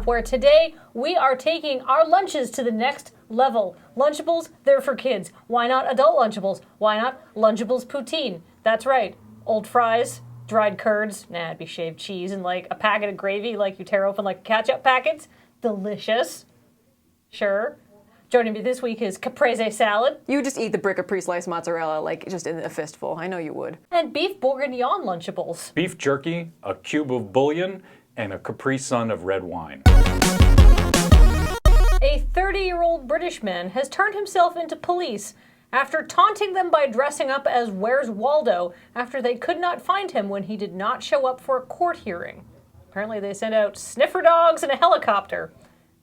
where today we are taking our lunches to the next level. Lunchables, they're for kids. Why not adult Lunchables? Why not Lunchables poutine? That's right. Old fries, dried curds, it'd be shaved cheese, and like a packet of gravy like you tear open like ketchup packets. Delicious. Sure. Joining me this week is caprese salad. You would just eat the brick of pre-sliced mozzarella, like, just in a fistful. I know you would. And beef bourguignon Lunchables. Beef jerky, a cube of bouillon, and a Capri Sun of red wine. A 30-year-old British man has turned himself into police after taunting them by dressing up as Where's Waldo after they could not find him when he did not show up for a court hearing. Apparently they sent out sniffer dogs and a helicopter.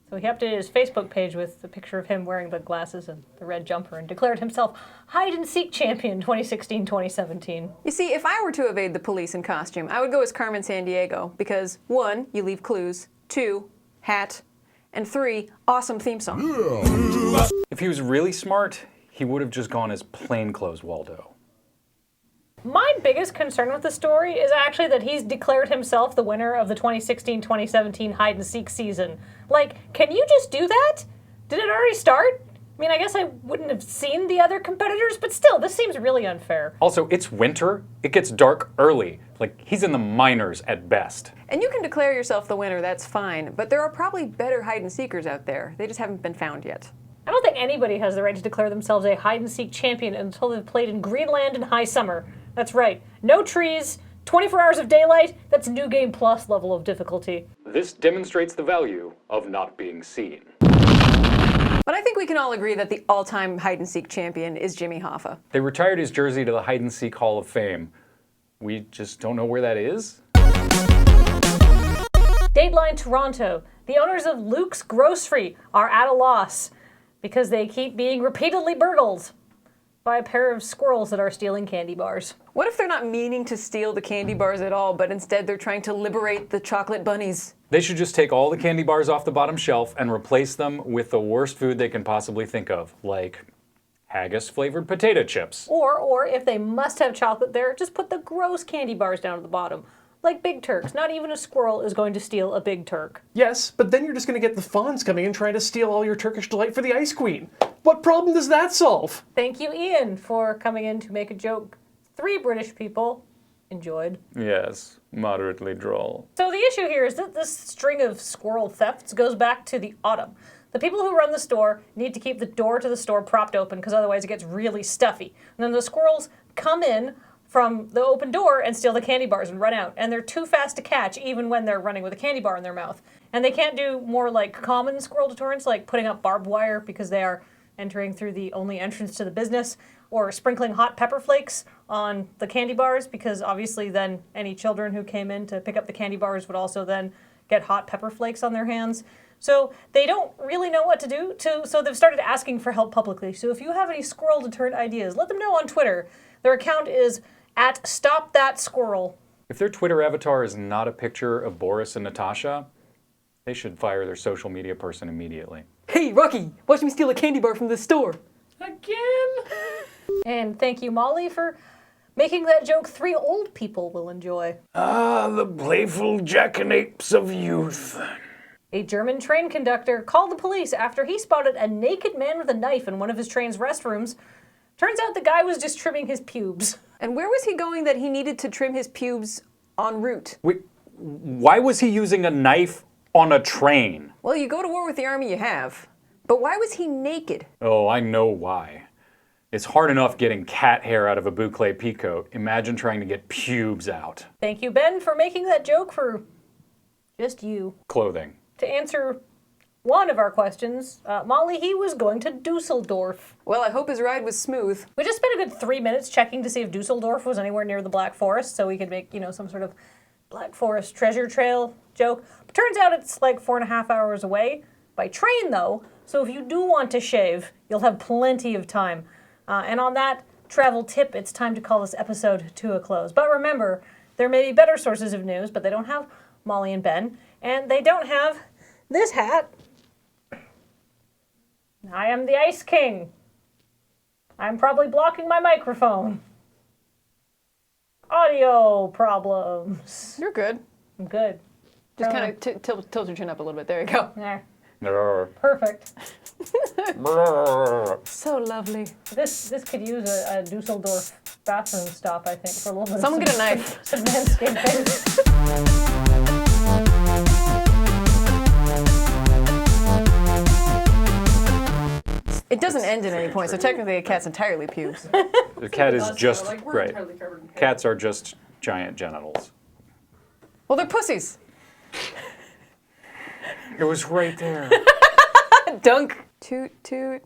So he updated his Facebook page with a picture of him wearing the glasses and the red jumper and declared himself hide-and-seek champion 2016-2017. You see, if I were to evade the police in costume, I would go as Carmen Sandiego, because 1, you leave clues, 2, hat, and 3, awesome theme song. If he was really smart, he would have just gone as plainclothes Waldo. My biggest concern with the story is actually that he's declared himself the winner of the 2016-2017 hide-and-seek season. Like, can you just do that? Did it already start? I mean, I guess I wouldn't have seen the other competitors, but still, this seems really unfair. Also, it's winter. It gets dark early. Like, he's in the minors at best. And you can declare yourself the winner, that's fine, but there are probably better hide-and-seekers out there. They just haven't been found yet. I don't think anybody has the right to declare themselves a hide-and-seek champion until they've played in Greenland in high summer. That's right. No trees, 24 hours of daylight, that's New Game Plus level of difficulty. This demonstrates the value of not being seen. But I think we can all agree that the all-time hide-and-seek champion is Jimmy Hoffa. They retired his jersey to the Hide-and-Seek Hall of Fame. We just don't know where that is? Dateline Toronto. The owners of Luke's Grocery are at a loss because they keep being repeatedly burgled by a pair of squirrels that are stealing candy bars. What if they're not meaning to steal the candy bars at all, but instead they're trying to liberate the chocolate bunnies? They should just take all the candy bars off the bottom shelf and replace them with the worst food they can possibly think of, like haggis-flavored potato chips. Or if they must have chocolate there, just put the gross candy bars down at the bottom. Like Big Turks. Not even a squirrel is going to steal a Big Turk. Yes, but then you're just going to get the fawns coming and trying to steal all your Turkish delight for the Ice Queen. What problem does that solve? Thank you, Ian, for coming in to make a joke 3 British people enjoyed. Yes, moderately droll. So the issue here is that this string of squirrel thefts goes back to the autumn. The people who run the store need to keep the door to the store propped open because otherwise it gets really stuffy. And then the squirrels come in from the open door and steal the candy bars and run out. And they're too fast to catch even when they're running with a candy bar in their mouth. And they can't do more like common squirrel deterrents like putting up barbed wire because they are entering through the only entrance to the business, or sprinkling hot pepper flakes on the candy bars because obviously then any children who came in to pick up the candy bars would also then get hot pepper flakes on their hands. So they don't really know what to do, so they've started asking for help publicly. So if you have any squirrel deterrent ideas, let them know on Twitter. Their account is @StopThatSquirrel. If their Twitter avatar is not a picture of Boris and Natasha, they should fire their social media person immediately. Hey, Rocky, watch me steal a candy bar from this store. Again? And thank you, Molly, for making that joke 3 old people will enjoy. Ah, the playful jackanapes of youth. A German train conductor called the police after he spotted a naked man with a knife in one of his train's restrooms. Turns out the guy was just trimming his pubes. And where was he going that he needed to trim his pubes en route? Wait, why was he using a knife on a train? Well, you go to war with the army you have. But why was he naked? Oh, I know why. It's hard enough getting cat hair out of a boucle peacoat. Imagine trying to get pubes out. Thank you, Ben, for making that joke for just you. Clothing. To answer one of our questions, Molly, he was going to Dusseldorf. Well, I hope his ride was smooth. We just spent a good 3 minutes checking to see if Dusseldorf was anywhere near the Black Forest so we could make, some sort of Black Forest treasure trail joke. But turns out it's like 4.5 hours away by train, though. So if you do want to shave, you'll have plenty of time. And on that travel tip, it's time to call this episode to a close. But remember, there may be better sources of news, but they don't have Molly and Ben. And they don't have this hat. I am the Ice King. I'm probably blocking my microphone. Audio problems. You're good. I'm good. Just kind of tilt your chin up a little bit. There you go. There. Brr. Perfect. Brr. So lovely. This could use a Dusseldorf bathroom stop, I think, for a little bit Someone of get a knife. some manscaping. It doesn't end at any point, so technically a cat's entirely pubes. The cat is just Like, we're right. entirely covered in hair. Cats are just giant genitals. Well, they're pussies. It was right there. Dunk. Toot toot.